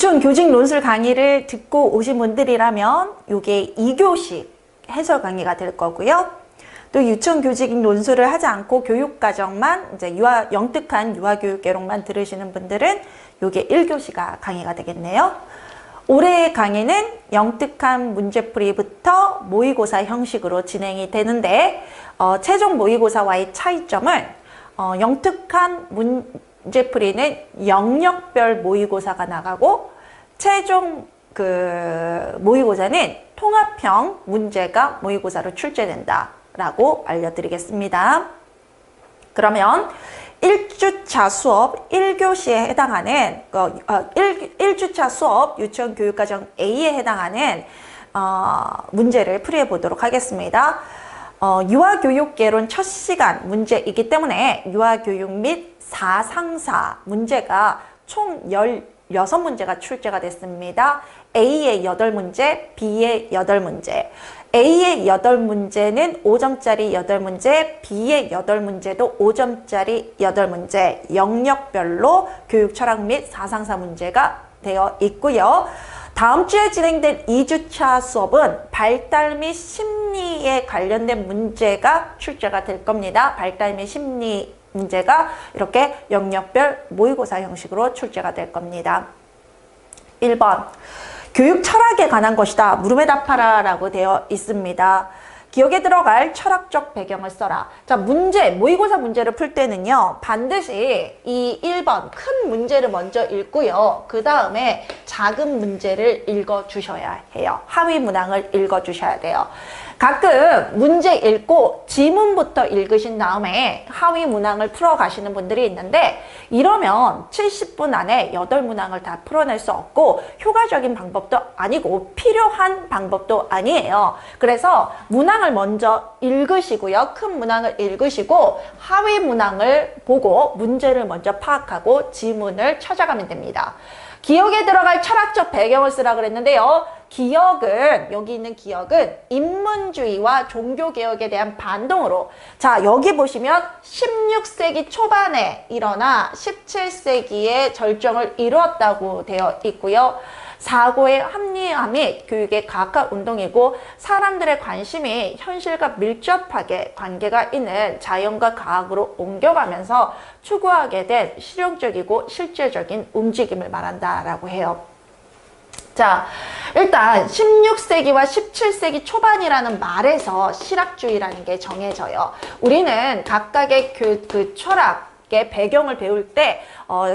유치원 교직 논술 강의를 듣고 오신 분들이라면 이게 2교시 해설 강의가 될 거고요. 또 유치원 교직 논술을 하지 않고 교육과정만 이제 영특한 유아교육계록만 들으시는 분들은 이게 1교시가 강의가 되겠네요. 올해의 강의는 영특한 문제풀이부터 모의고사 형식으로 진행이 되는데 최종 모의고사와의 차이점은 영특한 문제풀이는 영역별 모의고사가 나가고 최종 모의고사는 통합형 문제가 모의고사로 출제된다 라고 알려드리겠습니다. 그러면 1주차 수업 1교시에 해당하는 1주차 수업 유치원 교육과정 A에 해당하는 문제를 풀이해 보도록 하겠습니다. 유아교육개론 첫 시간 문제이기 때문에 유아교육 및 사상사 문제가 총 16문제가 출제가 됐습니다. A의 8문제, B의 8문제. A의 8문제는 5점짜리 8문제, B의 8문제도 5점짜리 8문제, 영역별로 교육 철학 및 사상사 문제가 되어 있고요. 다음 주에 진행된 2주차 수업은 발달 및 심리에 관련된 문제가 출제가 될 겁니다. 발달 및 심리 문제가 이렇게 영역별 모의고사 형식으로 출제가 될 겁니다. 1번. 교육 철학에 관한 것이다. 물음에 답하라 라고 되어 있습니다. 기억에 들어갈 철학적 배경을 써라. 자, 모의고사 문제를 풀 때는요, 반드시 이 1번 큰 문제를 먼저 읽고요. 그 다음에 작은 문제를 읽어주셔야 해요. 하위 문항을 읽어주셔야 돼요. 가끔 문제 읽고 지문부터 읽으신 다음에 하위 문항을 풀어가시는 분들이 있는데 이러면 70분 안에 8문항을 다 풀어낼 수 없고 효과적인 방법도 아니고 필요한 방법도 아니에요. 그래서 문항을 먼저 읽으시고요. 큰 문항을 읽으시고 하위 문항을 보고 문제를 먼저 파악하고 지문을 찾아가면 됩니다. 기억에 들어갈 철학적 배경을 쓰라 그랬는데요. 기억은, 여기 있는 기억은 인문주의와 종교개혁에 대한 반동으로, 자, 여기 보시면 16세기 초반에 일어나 17세기에 절정을 이루었다고 되어 있고요. 사고의 합리화 및 교육의 과학화 운동이고 사람들의 관심이 현실과 밀접하게 관계가 있는 자연과 과학으로 옮겨가면서 추구하게 된 실용적이고 실제적인 움직임을 말한다라고 해요. 자, 일단 16세기와 17세기 초반이라는 말에서 실학주의라는 게 정해져요. 우리는 각각의 그 철학의 배경을 배울 때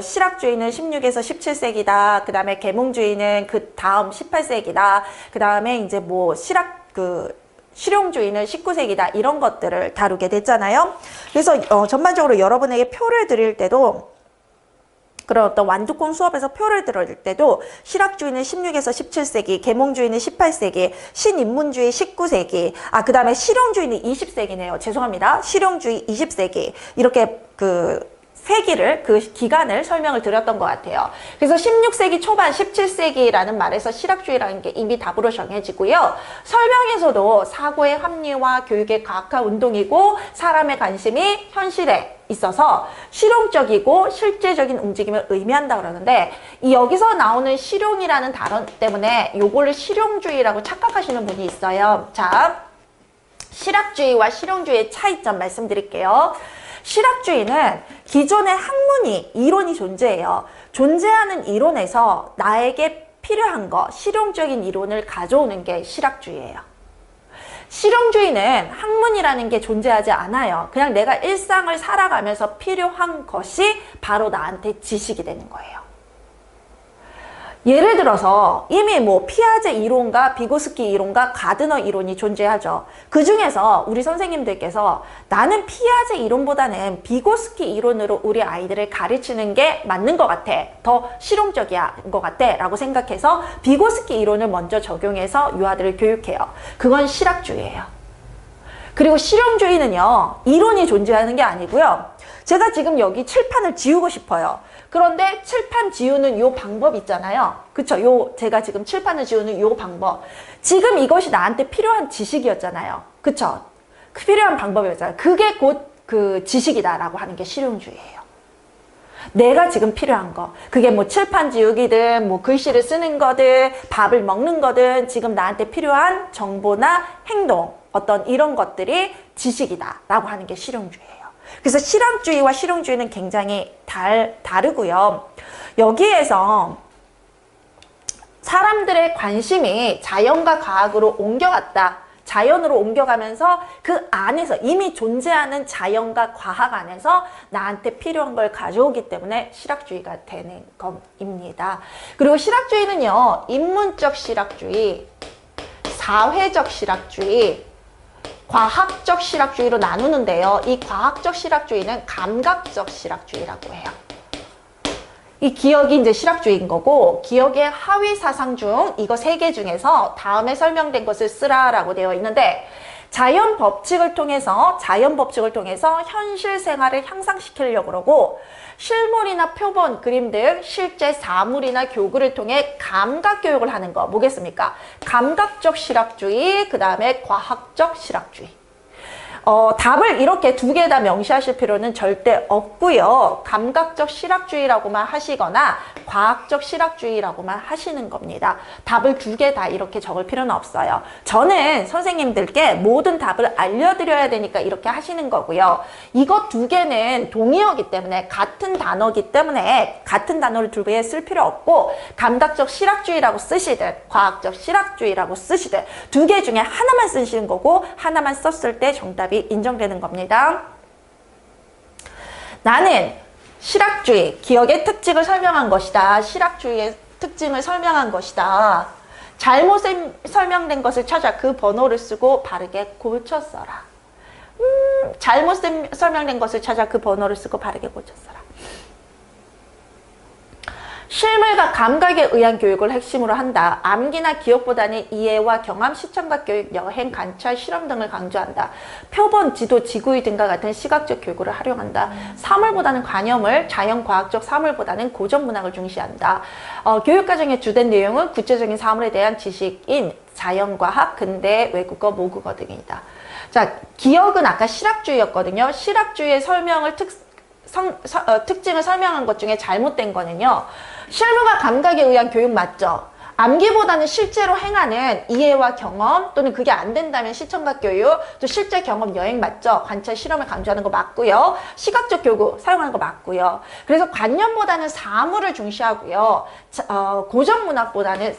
실학주의는 16에서 17세기다. 그 다음에 계몽주의는 그 다음 18세기다. 그 다음에 이제 뭐 실용주의는 19세기다. 이런 것들을 다루게 됐잖아요. 그래서 전반적으로 여러분에게 표를 드릴 때도 그런 어떤 완두콩 수업에서 표를 들을 때도 실학주의는 16에서 17세기, 계몽주의는 18세기, 신인문주의 19세기, 그 다음에 실용주의는 20세기네요. 죄송합니다. 실용주의 20세기. 이렇게 세기를, 그 기간을 설명을 드렸던 것 같아요. 그래서 16세기 초반, 17세기라는 말에서 실학주의라는 게 이미 답으로 정해지고요. 설명에서도 사고의 합리화, 교육의 과학화 운동이고 사람의 관심이 현실에 있어서 실용적이고 실제적인 움직임을 의미한다 그러는데 여기서 나오는 실용이라는 단어 때문에 요거를 실용주의라고 착각하시는 분이 있어요. 자, 실학주의와 실용주의의 차이점 말씀드릴게요. 실학주의는 기존의 학문이, 이론이 존재해요. 존재하는 이론에서 나에게 필요한 거, 실용적인 이론을 가져오는 게 실학주의예요. 실용주의는 학문이라는 게 존재하지 않아요. 그냥 내가 일상을 살아가면서 필요한 것이 바로 나한테 지식이 되는 거예요. 예를 들어서 이미 뭐 피아제 이론과 비고스키 이론과 가드너 이론이 존재하죠. 그 중에서 우리 선생님들께서 나는 피아제 이론보다는 비고스키 이론으로 우리 아이들을 가르치는 게 맞는 것 같아. 더 실용적인 것 같아. 라고 생각해서 비고스키 이론을 먼저 적용해서 유아들을 교육해요. 그건 실학주의예요. 그리고 실용주의는요. 이론이 존재하는 게 아니고요. 제가 지금 여기 칠판을 지우고 싶어요. 그런데 칠판 지우는 요 방법 있잖아요. 그쵸? 제가 지금 칠판을 지우는 요 방법. 지금 이것이 나한테 필요한 지식이었잖아요. 그쵸? 그 필요한 방법이었잖아요. 그게 곧 그 지식이다라고 하는 게 실용주의예요. 내가 지금 필요한 거. 그게 뭐 칠판 지우기든 뭐 글씨를 쓰는 거든 밥을 먹는 거든 지금 나한테 필요한 정보나 행동, 어떤 이런 것들이 지식이다라고 하는 게 실용주의예요. 그래서 실학주의와 실용주의는 굉장히 다르고요. 여기에서 사람들의 관심이 자연과 과학으로 옮겨갔다. 자연으로 옮겨가면서 그 안에서 이미 존재하는 자연과 과학 안에서 나한테 필요한 걸 가져오기 때문에 실학주의가 되는 겁니다. 그리고 실학주의는요, 인문적 실학주의, 사회적 실학주의, 과학적 실학주의로 나누는데요. 이 과학적 실학주의는 감각적 실학주의라고 해요. 이 기억이 이제 실학주의인 거고, 기억의 하위 사상 중 이거 3개 중에서 다음에 설명된 것을 쓰라라고 되어 있는데, 자연 법칙을 통해서 현실 생활을 향상시키려고 그러고, 실물이나 표본, 그림 등 실제 사물이나 교구를 통해 감각 교육을 하는 거 뭐겠습니까? 감각적 실학주의, 그 다음에 과학적 실학주의. 답을 이렇게 2개 다 명시하실 필요는 절대 없고요. 감각적 실학주의라고만 하시거나 과학적 실학주의라고만 하시는 겁니다. 답을 2개 다 이렇게 적을 필요는 없어요. 저는 선생님들께 모든 답을 알려드려야 되니까 이렇게 하시는 거고요. 이것 2개는 동의어기 때문에 같은 단어기 때문에 같은 단어를 2개 쓸 필요 없고, 감각적 실학주의라고 쓰시든 과학적 실학주의라고 쓰시든 2개 중에 하나만 쓰시는 거고, 하나만 썼을 때 정답이 인정되는 겁니다. 나는 실학주의, 기억의 특징을 설명한 것이다. 실학주의의 특징을 설명한 것이다. 잘못 설명된 것을 찾아 그 번호를 쓰고 바르게 고쳐 써라. 잘못 설명된 것을 찾아 그 번호를 쓰고 바르게 고쳐 써라. 실물과 감각에 의한 교육을 핵심으로 한다. 암기나 기억보다는 이해와 경험, 시청각 교육, 여행, 관찰, 실험 등을 강조한다. 표본, 지도, 지구의 등과 같은 시각적 교육을 활용한다. 사물보다는 관념을, 자연과학적 사물보다는 고전문학을 중시한다. 교육과정의 주된 내용은 구체적인 사물에 대한 지식인 자연과학, 근대, 외국어, 모국어 등이다. 자, 기억은 아까 실학주의였거든요. 실학주의의 특징을 설명한 것 중에 잘못된 거는요, 실물과 감각에 의한 교육 맞죠? 암기보다는 실제로 행하는 이해와 경험, 또는 그게 안 된다면 시청각 교육, 또 실제 경험 여행 맞죠? 관찰 실험을 강조하는 거 맞고요. 시각적 교구 사용하는 거 맞고요. 그래서 관념보다는 사물을 중시하고요. 고전문학보다는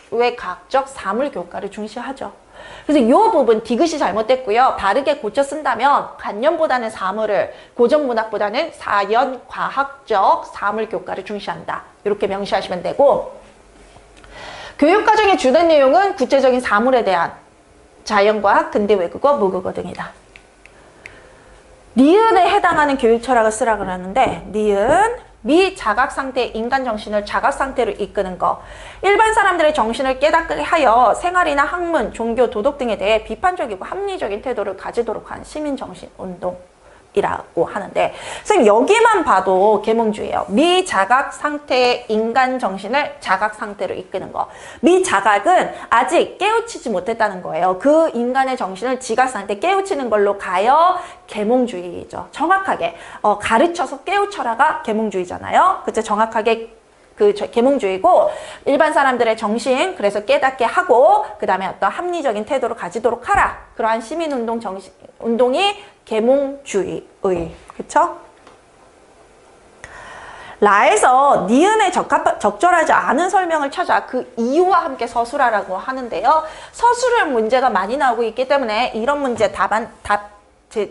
사회과학적 사물 교과를 중시하죠. 그래서 이 부분 디귿이 잘못됐고요. 바르게 고쳐 쓴다면 관념보다는 사물을, 고전문학보다는 사연과학적 사물교과를 중시한다. 이렇게 명시하시면 되고, 교육과정의 주된 내용은 구체적인 사물에 대한 자연과학, 근대, 외국어, 모국어 등이다. 니은에 해당하는 교육 철학을 쓰라 그러는데, 니은 미자각 상태의 인간 정신을 자각 상태로 이끄는 것. 일반 사람들의 정신을 깨닫게 하여 생활이나 학문, 종교, 도덕 등에 대해 비판적이고 합리적인 태도를 가지도록 한 시민정신 운동이라고 하는데, 선생님 여기만 봐도 계몽주의예요. 미자각 상태의 인간 정신을 자각 상태로 이끄는 것. 미자각은 아직 깨우치지 못했다는 거예요. 그 인간의 정신을 지각 상태 깨우치는 걸로 가여 계몽주의죠. 정확하게 가르쳐서 깨우쳐라가 계몽주의잖아요. 그쵸? 정확하게 그 계몽주의고, 일반 사람들의 정신 그래서 깨닫게 하고 그 다음에 어떤 합리적인 태도를 가지도록 하라. 그러한 시민운동 운동이 계몽주의의, 그쵸? 라에서 니은에 적절하지 않은 설명을 찾아 그 이유와 함께 서술하라고 하는데요. 서술형 문제가 많이 나오고 있기 때문에 이런 문제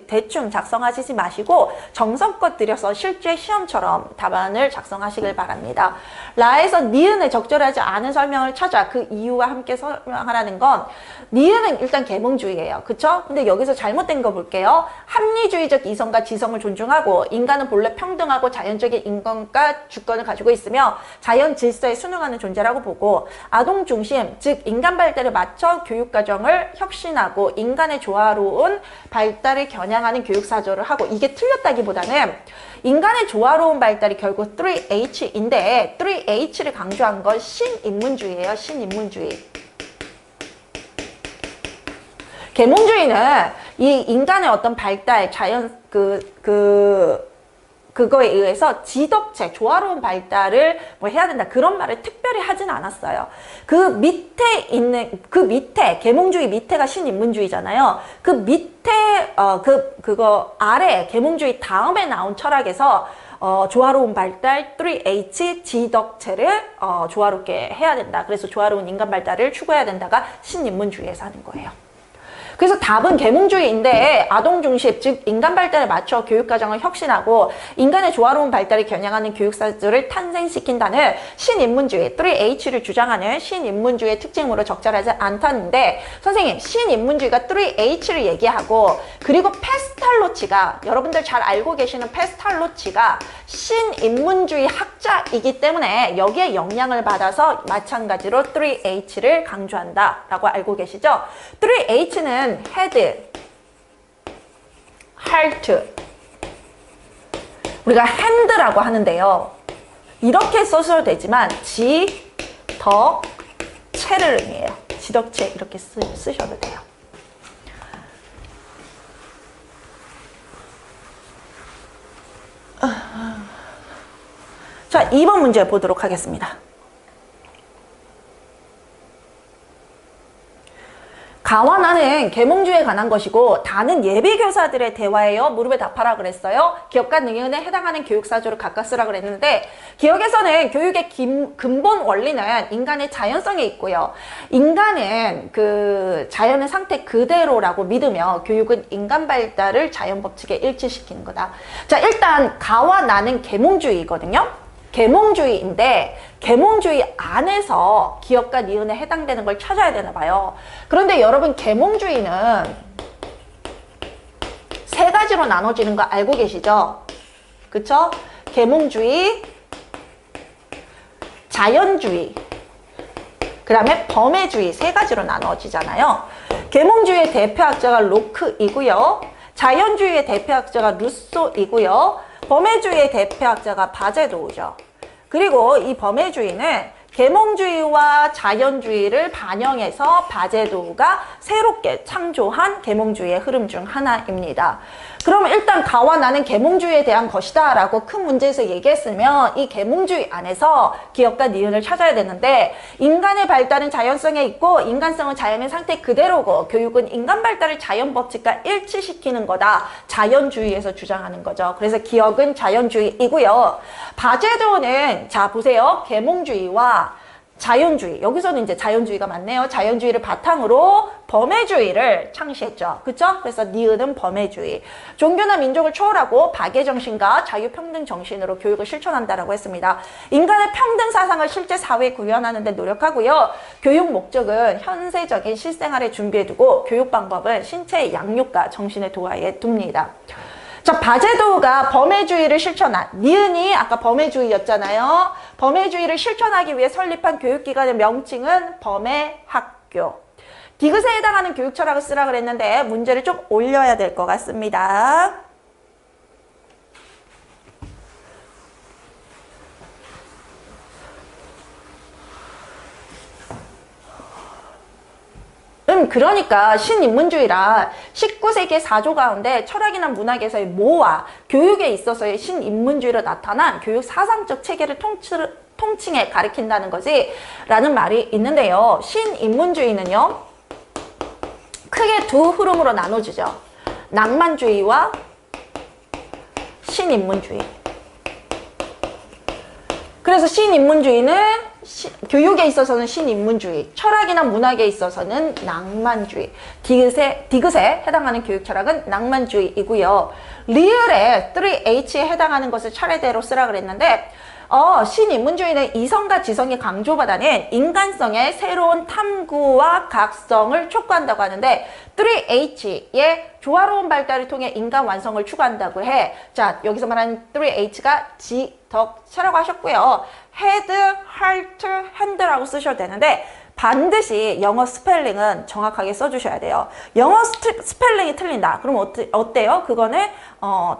대충 작성하시지 마시고 정성껏 들여서 실제 시험처럼 답안을 작성하시길 바랍니다. 라에서 니은에 적절하지 않은 설명을 찾아 그 이유와 함께 설명하라는 건, 니은은 일단 계몽주의예요. 그쵸? 근데 여기서 잘못된 거 볼게요. 합리주의적 이성과 지성을 존중하고 인간은 본래 평등하고 자연적인 인권과 주권을 가지고 있으며 자연 질서에 순응하는 존재라고 보고, 아동 중심, 즉 인간 발달에 맞춰 교육과정을 혁신하고 인간의 조화로운 발달을 겨냥하는 교육사조를 하고, 이게 틀렸다기보다는 인간의 조화로운 발달이 결국 3H인데 3H를 강조한 건 신인문주의예요. 신인문주의. 계몽주의는 이 인간의 어떤 발달, 자연 그거에 의해서 지덕체, 조화로운 발달을 뭐 해야 된다 그런 말을 특별히 하진 않았어요. 그 밑에 계몽주의 밑에가 신인문주의잖아요. 그 밑에 그거 아래 계몽주의 다음에 나온 철학에서 조화로운 발달 3H 지덕체를 조화롭게 해야 된다. 그래서 조화로운 인간 발달을 추구해야 된다가 신인문주의에서 하는 거예요. 그래서 답은 계몽주의인데 아동 중심, 즉 인간 발달에 맞춰 교육과정을 혁신하고 인간의 조화로운 발달을 겨냥하는 교육사조를 탄생시킨다는 신인문주의, 3H를 주장하는 신인문주의의 특징으로 적절하지 않다는데 선생님, 신인문주의가 3H를 얘기하고 그리고 페스탈로치가 여러분들 잘 알고 계시는 페스탈로치가 신인문주의 학자이기 때문에 여기에 영향을 받아서 마찬가지로 3H를 강조한다라고 알고 계시죠? 3H는 헤드, 하트, 우리가 핸드라고 하는데요. 이렇게 써도 되지만 지덕체를 의미해요. 지덕체 이렇게 쓰셔도 돼요. 자, 2번 문제 보도록 하겠습니다. 가와 나는 계몽주의에 관한 것이고 다는 예비교사들의 대화예요. 무릎에 답하라 그랬어요. 기억과 능력에 해당하는 교육사조를 각각 쓰라 그랬는데 기억에서는 교육의 근본 원리는 인간의 자연성에 있고요. 인간은 그 자연의 상태 그대로라고 믿으며 교육은 인간 발달을 자연 법칙에 일치시키는 거다. 자, 일단 가와 나는 계몽주의거든요. 계몽주의인데 계몽주의 안에서 기억과 니은에 해당되는 걸 찾아야 되나 봐요. 그런데 여러분 계몽주의는 세 가지로 나눠지는 거 알고 계시죠? 그쵸? 계몽주의, 자연주의, 그 다음에 범해주의 세 가지로 나눠지잖아요. 계몽주의의 대표학자가 로크이고요. 자연주의의 대표학자가 루소이고요. 범해주의의 대표학자가 바제도우죠. 그리고 이 범해주의는 계몽주의와 자연주의를 반영해서 바제도우가 새롭게 창조한 계몽주의의 흐름 중 하나입니다. 그럼 일단 가와 나는 계몽주의에 대한 것이다 라고 큰 문제에서 얘기했으면 이 계몽주의 안에서 기억과 니은을 찾아야 되는데 인간의 발달은 자연성에 있고 인간성은 자연의 상태 그대로고 교육은 인간 발달을 자연 법칙과 일치시키는 거다. 자연주의에서 주장하는 거죠. 그래서 기억은 자연주의이고요. 바제도우는 자 보세요. 계몽주의와 자연주의, 여기서는 이제 자연주의가 맞네요. 자연주의를 바탕으로 범해주의를 창시했죠. 그쵸? 그래서 니은은 범해주의. 종교나 민족을 초월하고 박애정신과 자유평등 정신으로 교육을 실천한다라고 했습니다. 인간의 평등 사상을 실제 사회에 구현하는 데 노력하고요. 교육 목적은 현세적인 실생활에 준비해두고 교육 방법은 신체의 양육과 정신의 도하에 둡니다. 자, 바제도우가 범해주의를 실천한, 니은이 아까 범해주의였잖아요. 범해주의를 실천하기 위해 설립한 교육기관의 명칭은 범해학교. 디귿에 해당하는 교육 철학을 쓰라 그랬는데 문제를 좀 올려야 될 것 같습니다. 그러니까 신인문주의라 19세기의 사조 가운데 철학이나 문학에서의 모와 교육에 있어서의 신인문주의로 나타난 교육 사상적 체계를 통칭해 가리킨다는 거지 라는 말이 있는데요. 신인문주의는요 크게 두 흐름으로 나눠지죠. 낭만주의와 신인문주의. 그래서 신인문주의는 교육에 있어서는 신인문주의, 철학이나 문학에 있어서는 낭만주의. 디귿에 해당하는 교육 철학은 낭만주의이고요. 리을에 3H에 해당하는 것을 차례대로 쓰라 그랬는데 신인문주의는 이성과 지성이 강조보다는 인간성의 새로운 탐구와 각성을 촉구한다고 하는데 3H의 조화로운 발달을 통해 인간 완성을 추구한다고 해. 자, 여기서 말하는 3H가 지덕체라고 하셨고요. 헤드, 하트, 핸드라고 쓰셔도 되는데 반드시 영어 스펠링은 정확하게 써주셔야 돼요. 영어 스펠링이 틀린다. 그럼 어때요? 그거는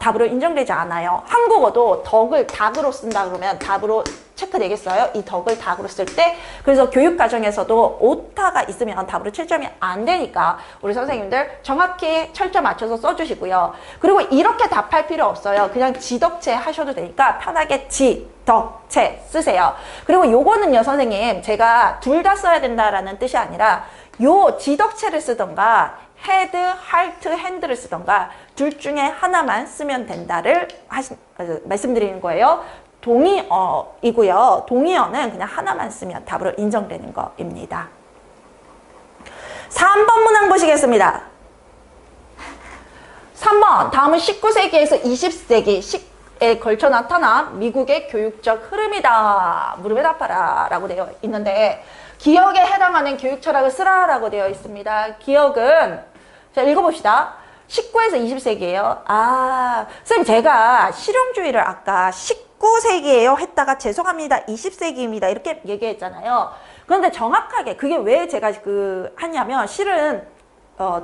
답으로 인정되지 않아요. 한국어도 덕을 닭으로 쓴다 그러면 답으로 체크되겠어요? 이 덕을 닭으로 쓸 때. 그래서 교육 과정에서도 오타가 있으면 답으로 7점이 안 되니까 우리 선생님들 정확히 철저 맞춰서 써주시고요. 그리고 이렇게 답할 필요 없어요. 그냥 지덕체 하셔도 되니까 편하게 지덕체 쓰세요. 그리고 요거는요, 선생님, 제가 둘 다 써야 된다라는 뜻이 아니라 요 지덕체를 쓰던가 헤드, 할트, 핸드를 쓰던가 둘 중에 하나만 쓰면 된다를 말씀드리는 거예요. 동의어이고요. 동의어는 그냥 하나만 쓰면 답으로 인정되는 거입니다. 3번 문항 보시겠습니다. 3번, 다음은 19세기에서 20세기에 걸쳐 나타난 미국의 교육적 흐름이다. 물음에 답하라 라고 되어 있는데, 기억에 해당하는 교육 철학을 쓰라라고 되어 있습니다. 기억은, 자, 읽어봅시다. 19에서 20세기예요. 아, 선생님, 제가 실용주의를 아까 19세기예요 했다가 죄송합니다, 20세기입니다 이렇게 얘기했잖아요. 그런데 정확하게 그게 왜 제가 하냐면 실은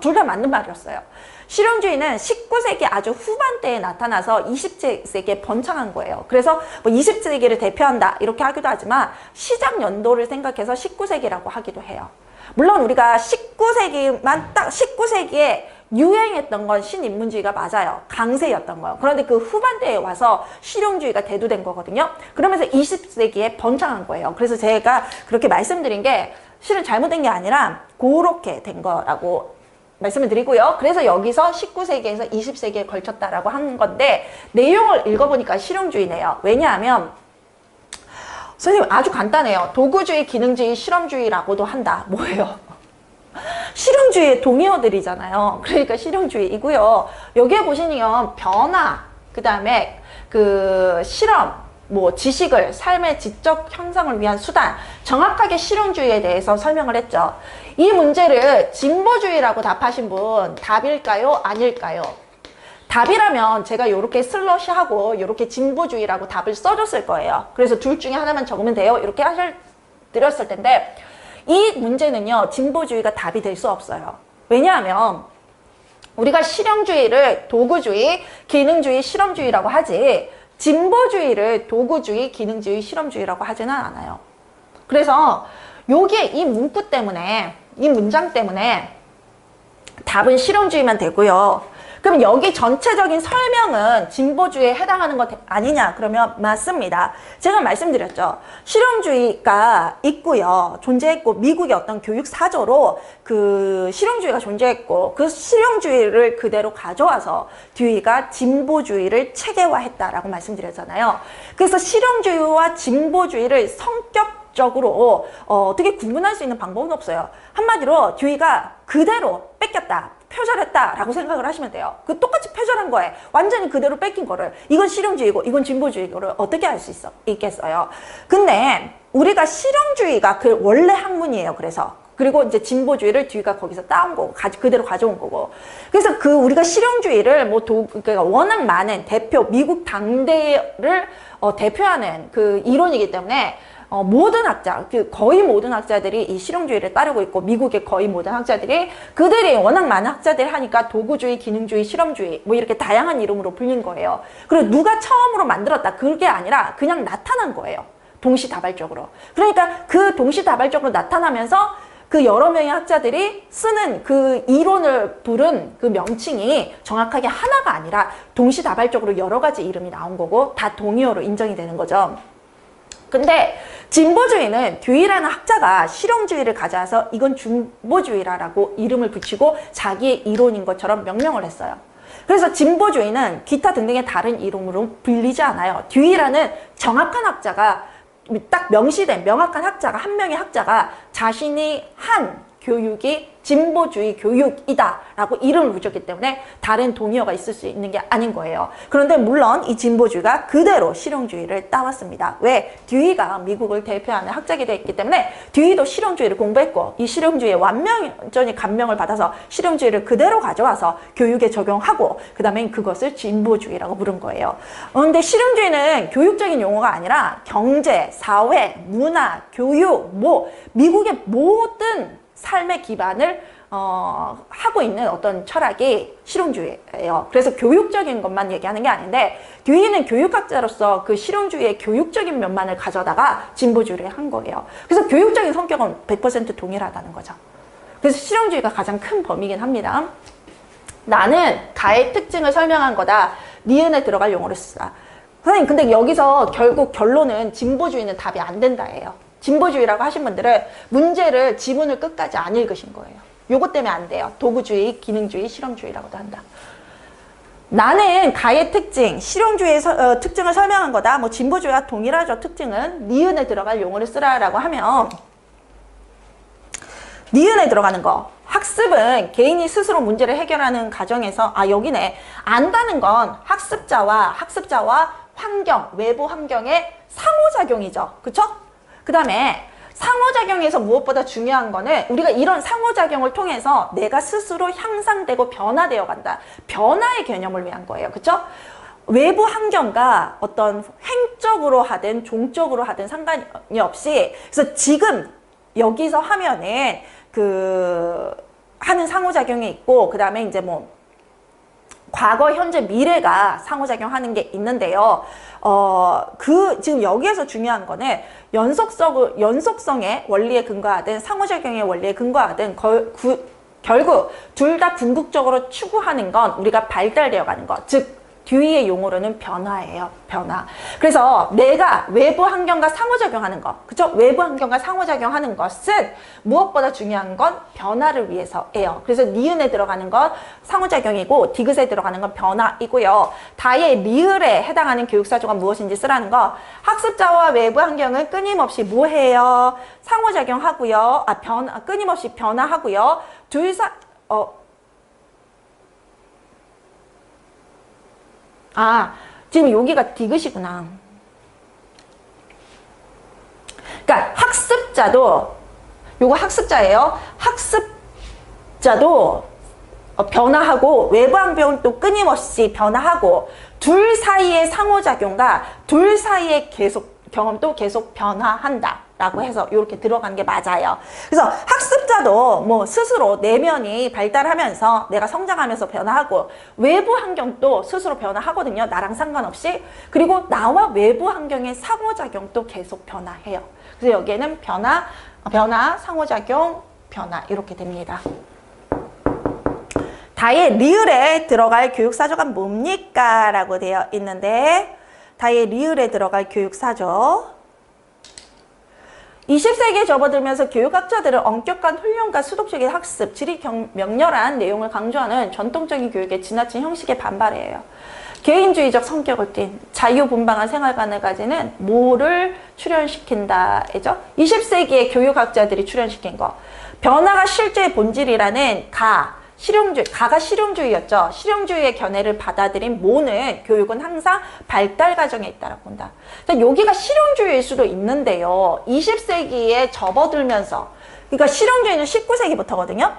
둘 다 맞는 말이었어요. 실용주의는 19세기 아주 후반대에 나타나서 20세기에 번창한 거예요. 그래서 뭐 20세기를 대표한다 이렇게 하기도 하지만 시작 연도를 생각해서 19세기라고 하기도 해요. 물론 우리가 19세기만 딱 19세기에 유행했던 건 신인문주의가 맞아요. 강세였던 거예요. 그런데 그 후반대에 와서 실용주의가 대두된 거거든요. 그러면서 20세기에 번창한 거예요. 그래서 제가 그렇게 말씀드린 게 실은 잘못된 게 아니라 그렇게 된 거라고 말씀을 드리고요. 그래서 여기서 19세기에서 20세기에 걸쳤다라고 하는 건데 내용을 읽어보니까 실용주의네요. 왜냐하면 선생님 아주 간단해요. 도구주의, 기능주의, 실험주의라고도 한다. 뭐예요? 실용주의의 동의어들이잖아요. 그러니까 실용주의이고요. 여기에 보시면 변화, 그 다음에 실험, 뭐 지식을 삶의 지적 형성을 위한 수단, 정확하게 실용주의에 대해서 설명을 했죠. 이 문제를 진보주의라고 답하신 분 답일까요? 아닐까요? 답이라면 제가 이렇게 슬러시하고 이렇게 진보주의라고 답을 써줬을 거예요. 그래서 둘 중에 하나만 적으면 돼요. 이렇게 드렸을 텐데 이 문제는요, 진보주의가 답이 될 수 없어요. 왜냐하면 우리가 실용주의를 도구주의, 기능주의, 실험주의라고 하지 진보주의를 도구주의, 기능주의, 실험주의라고 하지는 않아요. 그래서 여기에 이 문구 때문에, 이 문장 때문에 답은 실용주의만 되고요. 그럼 여기 전체적인 설명은 진보주의에 해당하는 것 아니냐? 그러면 맞습니다. 제가 말씀드렸죠. 실용주의가 있고요. 존재했고 미국의 어떤 교육 사조로 실용주의가 존재했고 그 실용주의를 그대로 가져와서 듀이가 진보주의를 체계화했다라고 말씀드렸잖아요. 그래서 실용주의와 진보주의를 성격적으로 어떻게 구분할 수 있는 방법은 없어요. 한마디로 듀이가 그대로 뺏겼다, 표절했다라고 생각을 하시면 돼요. 똑같이 표절한 거에 완전히 그대로 뺏긴 거를 이건 실용주의고 이건 진보주의고를 어떻게 알 수 있겠어요? 근데 우리가 실용주의가 원래 학문이에요. 그리고 이제 진보주의를 듀이가 거기서 따온 거고 그대로 가져온 거고. 그래서 우리가 실용주의를 그러니까 워낙 많은 미국 당대를 대표하는 이론이기 때문에 모든 학자, 거의 모든 학자들이 이 실용주의를 따르고 있고 미국의 거의 모든 학자들이 그들이 워낙 많은 학자들이 하니까 도구주의, 기능주의, 실험주의 뭐 이렇게 다양한 이름으로 불린 거예요. 그리고 누가 처음으로 만들었다 그게 아니라 그냥 나타난 거예요. 동시다발적으로. 그러니까 동시다발적으로 나타나면서 여러 명의 학자들이 쓰는 이론을 부른 명칭이 정확하게 하나가 아니라 동시다발적으로 여러 가지 이름이 나온 거고 다 동의어로 인정이 되는 거죠. 근데 진보주의는 듀이라는 학자가 실용주의를 가져와서 이건 진보주의라고 이름을 붙이고 자기의 이론인 것처럼 명명을 했어요. 그래서 진보주의는 기타 등등의 다른 이름으로 불리지 않아요. 듀이라는 정확한 학자가 딱 명시된 명확한 학자가 한 명의 학자가 자신이 한 교육이 진보주의 교육이다 라고 이름을 붙였기 때문에 다른 동의어가 있을 수 있는 게 아닌 거예요. 그런데 물론 이 진보주의가 그대로 실용주의를 따왔습니다. 왜? 듀이가 미국을 대표하는 학자이기도 했기 때문에 듀이도 실용주의를 공부했고 이 실용주의에 완전히 감명을 받아서 실용주의를 그대로 가져와서 교육에 적용하고 그 다음에 그것을 진보주의라고 부른 거예요. 그런데 실용주의는 교육적인 용어가 아니라 경제, 사회, 문화, 교육, 미국의 모든 삶의 기반을 하고 있는 어떤 철학이 실용주의예요. 그래서 교육적인 것만 얘기하는 게 아닌데 듀이는 교육학자로서 그 실용주의의 교육적인 면만을 가져다가 진보주의를 한 거예요. 그래서 교육적인 성격은 100% 동일하다는 거죠. 그래서 실용주의가 가장 큰 범위이긴 합니다. 나는 가의 특징을 설명한 거다. 니은에 들어갈 용어를 쓰다. 선생님 근데 여기서 결국 결론은 진보주의는 답이 안 된다예요. 진보주의라고 하신 분들은 문제를 지문을 끝까지 안 읽으신 거예요. 요것 때문에 안 돼요. 도구주의, 기능주의, 실험주의라고도 한다. 나는 가의 특징, 실용주의의 특징을 설명한 거다. 뭐 진보주의와 동일하죠. 특징은 니은에 들어갈 용어를 쓰라라고 하면 니은에 들어가는 거. 학습은 개인이 스스로 문제를 해결하는 과정에서 여기네. 안다는 건 학습자와 환경, 외부 환경의 상호작용이죠. 그쵸? 그 다음에 상호작용에서 무엇보다 중요한 거는 우리가 이런 상호작용을 통해서 내가 스스로 향상되고 변화되어 간다. 변화의 개념을 위한 거예요. 그쵸? 외부 환경과 어떤 행적으로 하든 종적으로 하든 상관이 없이 그래서 지금 여기서 하면은 하는 상호작용이 있고, 그 다음에 이제 뭐, 과거, 현재, 미래가 상호작용하는 게 있는데요. 지금 여기에서 중요한 거는 연속성의 원리에 근거하든 상호작용의 원리에 근거하든 결국 둘 다 궁극적으로 추구하는 건 우리가 발달되어 가는 것. 즉, 듀이의 용어로는 변화예요. 변화. 그래서 내가 외부 환경과 상호작용하는 것, 그쵸? 외부 환경과 상호작용하는 것은 무엇보다 중요한 건 변화를 위해서예요. 그래서 니은에 들어가는 건 상호작용이고 디귿에 들어가는 건 변화이고요. 다의 리을에 해당하는 교육사조가 무엇인지 쓰라는 거. 학습자와 외부 환경은 끊임없이 뭐해요? 상호작용하고요. 끊임없이 변화하고요. 지금 여기가 디귿이구나. 그러니까 학습자도 요거 학습자예요. 학습자도 변화하고 외부 환경도 끊임없이 변화하고 둘 사이의 상호작용과 둘 사이의 경험도 계속 변화한다 라고 해서 이렇게 들어가는 게 맞아요. 그래서 학습자도 뭐 스스로 내면이 발달하면서 내가 성장하면서 변화하고 외부 환경도 스스로 변화하거든요. 나랑 상관없이. 그리고 나와 외부 환경의 상호작용도 계속 변화해요. 그래서 여기에는 변화, 상호작용, 변화 이렇게 됩니다. 다의 리을에 들어갈 교육사조가 뭡니까? 라고 되어 있는데 다의 리을에 들어갈 교육사조 20세기에 접어들면서 교육학자들은 엄격한 훈련과 수동적인 학습, 질이 명렬한 내용을 강조하는 전통적인 교육의 지나친 형식에 반발해요. 개인주의적 성격을 띤 자유분방한 생활관을 가지는 뭐를 출현시킨다죠? 20세기에 교육학자들이 출현시킨 거. 변화가 실제의 본질이라는 가가 실용주의였죠. 실용주의의 견해를 받아들인 모는 교육은 항상 발달 과정에 있다고 본다. 여기가 실용주의일 수도 있는데요. 20세기에 접어들면서, 그러니까 실용주의는 19세기부터거든요.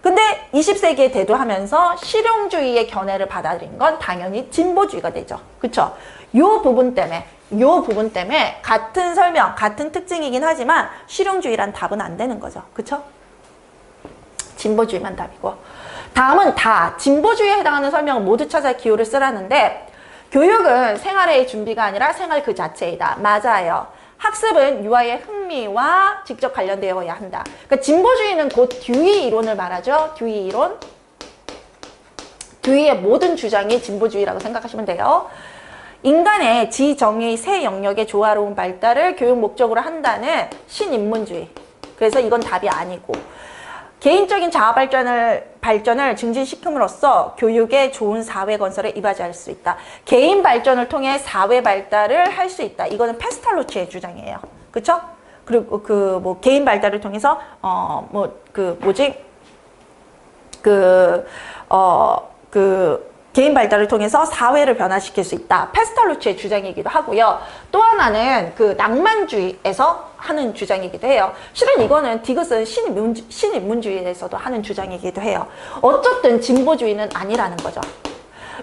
근데 20세기에 대두하면서 실용주의의 견해를 받아들인 건 당연히 진보주의가 되죠. 그쵸? 요 부분 때문에 같은 설명, 같은 특징이긴 하지만 실용주의란 답은 안 되는 거죠. 그쵸? 진보주의만 답이고. 다음은 진보주의에 해당하는 설명을 모두 찾아 기호를 쓰라는데 교육은 생활의 준비가 아니라 생활 그 자체이다. 맞아요. 학습은 유아의 흥미와 직접 관련되어야 한다. 그러니까 진보주의는 곧 듀이 이론을 말하죠. 듀이 이론. 듀이의 모든 주장이 진보주의라고 생각하시면 돼요. 인간의 지정의 새 영역의 조화로운 발달을 교육 목적으로 한다는 신인문주의. 그래서 이건 답이 아니고 개인적인 자아 발전을 증진시킴으로써 교육의 좋은 사회 건설에 이바지할 수 있다. 개인 발전을 통해 사회 발달을 할 수 있다. 이거는 페스탈로치의 주장이에요. 그쵸? 그리고 개인 발달을 통해서 개인 발달을 통해서 사회를 변화시킬 수 있다. 페스탈로치의 주장이기도 하고요. 또 하나는 낭만주의에서 하는 주장이기도 해요. 실은 이거는 디귿은 신인문주의에서도 하는 주장이기도 해요. 어쨌든 진보주의는 아니라는 거죠.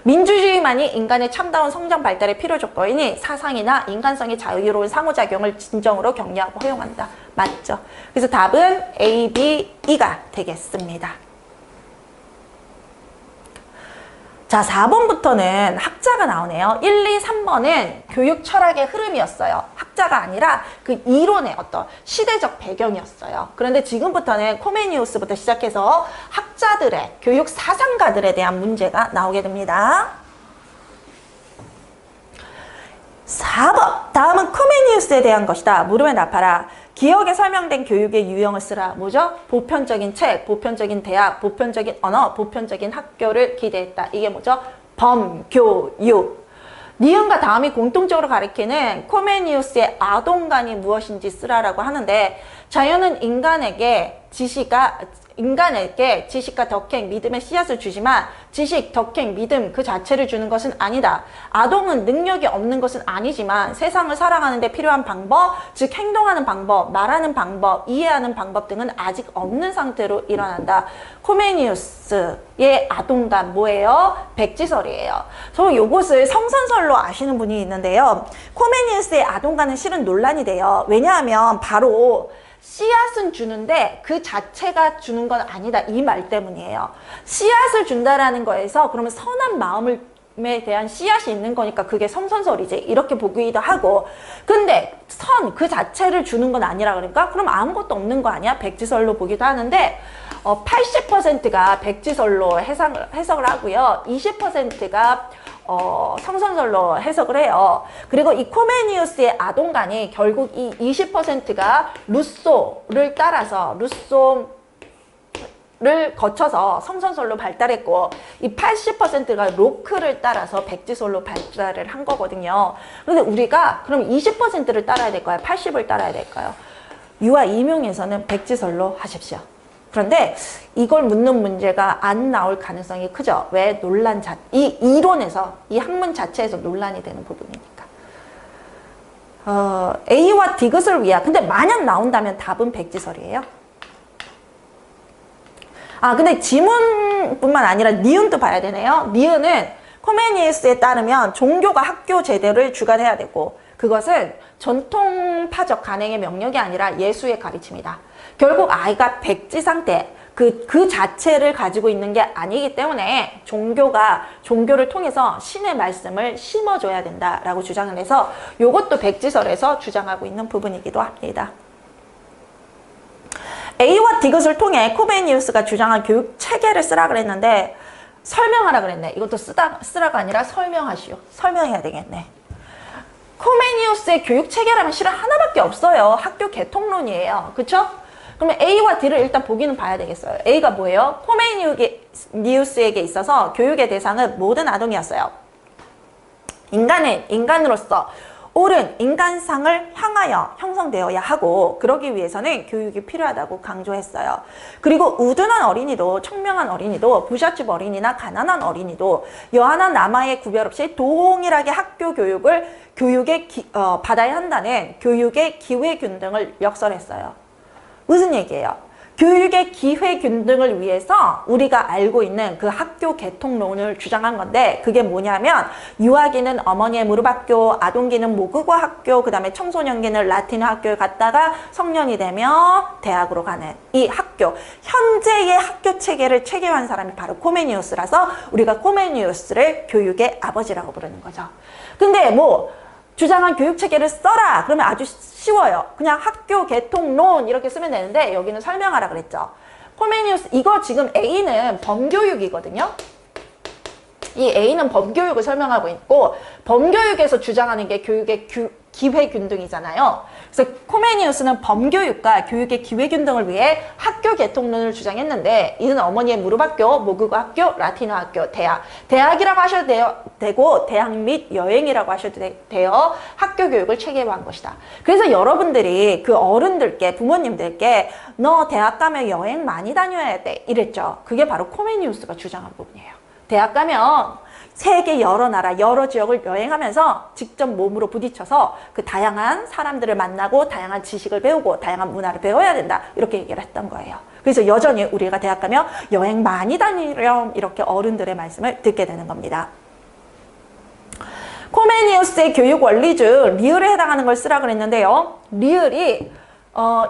민주주의만이 인간의 참다운 성장 발달의 필요 조건이니 사상이나 인간성의 자유로운 상호작용을 진정으로 격려하고 허용한다. 맞죠? 그래서 답은 A, B, E가 되겠습니다. 자, 4번부터는 학자가 나오네요. 1, 2, 3번은 교육 철학의 흐름이었어요. 학자가 아니라 그 이론의 어떤 시대적 배경이었어요. 그런데 지금부터는 코메니우스부터 시작해서 학자들의, 교육 사상가들에 대한 문제가 나오게 됩니다. 4번, 다음은 코메니우스에 대한 것이다. 물음에 답하라. 기억에 설명된 교육의 유형을 쓰라. 뭐죠? 보편적인 책, 보편적인 대학, 보편적인 언어, 보편적인 학교를 기대했다. 이게 뭐죠? 범교육. 니은과 다음이 공통적으로 가리키는 코메니우스의 아동관이 무엇인지 쓰라라고 하는데, 자연은 인간에게 지식과 덕행, 믿음의 씨앗을 주지만 지식, 덕행, 믿음 그 자체를 주는 것은 아니다. 아동은 능력이 없는 것은 아니지만 세상을 살아가는 데 필요한 방법, 즉 행동하는 방법, 말하는 방법, 이해하는 방법 등은 아직 없는 상태로 일어난다. 코메니우스의 아동관 뭐예요? 백지설이에요. 저 요것을 성선설로 아시는 분이 있는데요. 코메니우스의 아동관은 실은 논란이 돼요. 왜냐하면 바로 씨앗은 주는데 그 자체가 주는 건 아니다. 이 말 때문이에요. 씨앗을 준다라는 거에서 그러면 선한 마음에 대한 씨앗이 있는 거니까 그게 성선설이지. 이렇게 보기도 하고. 근데 선 그 자체를 주는 건 아니라 그러니까 그럼 아무것도 없는 거 아니야? 백지설로 보기도 하는데 80%가 백지설로 해석을 하고요. 20%가 성선설로 해석을 해요. 그리고 이 코메니우스의 아동관이 결국 이 20%가 루소를 따라서 루소를 거쳐서 성선설로 발달했고 이 80%가 로크를 따라서 백지설로 발달을 한 거거든요. 그런데 우리가 그럼 20%를 따라야 될까요? 80을 따라야 될까요? 유아 임용에서는 백지설로 하십시오. 그런데 이걸 묻는 문제가 안 나올 가능성이 크죠. 왜? 이 이론에서, 이 학문 자체에서 논란이 되는 부분이니까. A와 디귿을 위한, 근데 만약 나온다면 답은 백지설이에요. 근데 지문뿐만 아니라 니은도 봐야 되네요. 니은은 코메니우스에 따르면 종교가 학교 제도를 주관해야 되고 그것은 전통파적 간행의 명령이 아니라 예수의 가르침이다. 결국 아이가 백지 상태, 그 자체를 가지고 있는 게 아니기 때문에 종교를 통해서 신의 말씀을 심어줘야 된다라고 주장을 해서 이것도 백지설에서 주장하고 있는 부분이기도 합니다. A와 디귿을 통해 코메니우스가 주장한 교육 체계를 쓰라 그랬는데 설명하라 그랬네. 이것도 쓰라가 아니라 설명하시오. 설명해야 되겠네. 코메니우스의 교육 체계라면 실은 하나밖에 없어요. 학교 개통론이에요. 그쵸? 그러면 A와 D를 일단 보기는 봐야 되겠어요. A가 뭐예요? 코메니우스에게 있어서 교육의 대상은 모든 아동이었어요. 인간은 인간으로서 옳은 인간상을 향하여 형성되어야 하고 그러기 위해서는 교육이 필요하다고 강조했어요. 그리고 우둔한 어린이도 청명한 어린이도 부잣집 어린이나 가난한 어린이도 여하나 남아의 구별 없이 동일하게 학교 교육에 받아야 한다는 교육의 기회균등을 역설했어요. 무슨 얘기예요? 교육의 기회균등을 위해서 우리가 알고 있는 그 학교 개통론을 주장한 건데 그게 뭐냐면 유아기는 어머니의 무릎 학교, 아동기는 모국어 학교, 그 다음에 청소년기는 라틴 학교에 갔다가 성년이 되면 대학으로 가는 이 학교, 현재의 학교 체계를 체계화한 사람이 바로 코메니우스라서 우리가 코메니우스를 교육의 아버지라고 부르는 거죠. 근데 주장한 교육체계를 써라. 그러면 아주 쉬워요. 그냥 학교 개통론 이렇게 쓰면 되는데 여기는 설명하라 그랬죠. 코메니우스 이거 지금 A는 범교육이거든요. 이 A는 범교육을 설명하고 있고 범교육에서 주장하는 게 교육의 기회균등이잖아요. 그래서 코메니우스는 범교육과 교육의 기회균등을 위해 학교 개통론을 주장했는데 이는 어머니의 무릎학교, 모국어 학교, 라틴어 학교, 대학이라고 하셔도 되고 대학 및 여행이라고 하셔도 돼요. 학교 교육을 체계화한 것이다. 그래서 여러분들이 그 어른들께 부모님들께 너 대학 가면 여행 많이 다녀야 돼 이랬죠. 그게 바로 코메니우스가 주장한 부분이에요. 대학 가면 세계 여러 나라, 여러 지역을 여행하면서 직접 몸으로 부딪혀서 그 다양한 사람들을 만나고 다양한 지식을 배우고 다양한 문화를 배워야 된다. 이렇게 얘기를 했던 거예요. 그래서 여전히 우리가 대학 가면 여행 많이 다니렴 이렇게 어른들의 말씀을 듣게 되는 겁니다. 코메니우스의 교육 원리 중 리을에 해당하는 걸 쓰라 그랬는데요. 리을이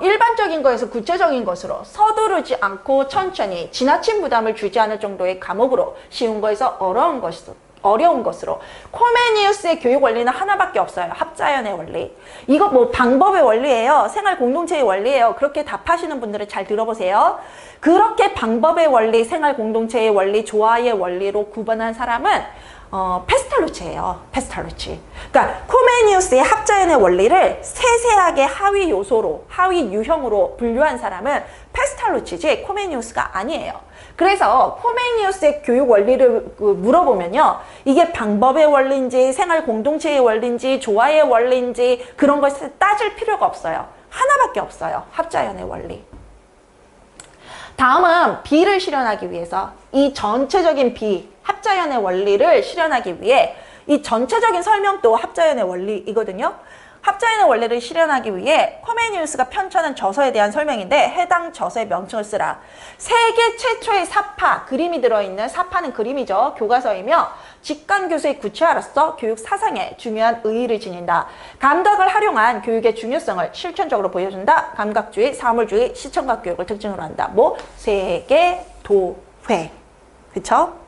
일반적인 거에서 구체적인 것으로 서두르지 않고 천천히 지나친 부담을 주지 않을 정도의 과목으로 쉬운 거에서 어려운 것으로 코메니우스의 교육 원리는 하나밖에 없어요. 합자연의 원리. 이거 뭐 방법의 원리예요. 생활 공동체의 원리예요. 그렇게 답하시는 분들은 잘 들어보세요. 그렇게 방법의 원리, 생활 공동체의 원리, 조화의 원리로 구분한 사람은 페스탈루치예요. 페스탈루치. 그러니까 코메니우스의 합자연의 원리를 세세하게 하위 요소로, 하위 유형으로 분류한 사람은 페스탈루치지 코메니우스가 아니에요. 그래서 코메니우스의 교육 원리를 물어보면요. 이게 방법의 원리인지 생활 공동체의 원리인지 조화의 원리인지 그런 것을 따질 필요가 없어요. 하나밖에 없어요. 합자연의 원리. 다음은 B를 실현하기 위해서 이 전체적인 B, 합자연의 원리를 실현하기 위해 이 전체적인 설명도 합자연의 원리이거든요. 합자연의 원리를 실현하기 위해 코메니우스가 편찬한 저서에 대한 설명인데 해당 저서의 명칭을 쓰라. 세계 최초의 사파, 그림이 들어있는 사파는 그림이죠. 교과서이며 직관 교수의 구체화로서 교육 사상에 중요한 의의를 지닌다. 감각을 활용한 교육의 중요성을 실천적으로 보여준다. 감각주의, 사물주의, 시청각 교육을 특징으로 한다. 뭐 세계 도회. 그쵸?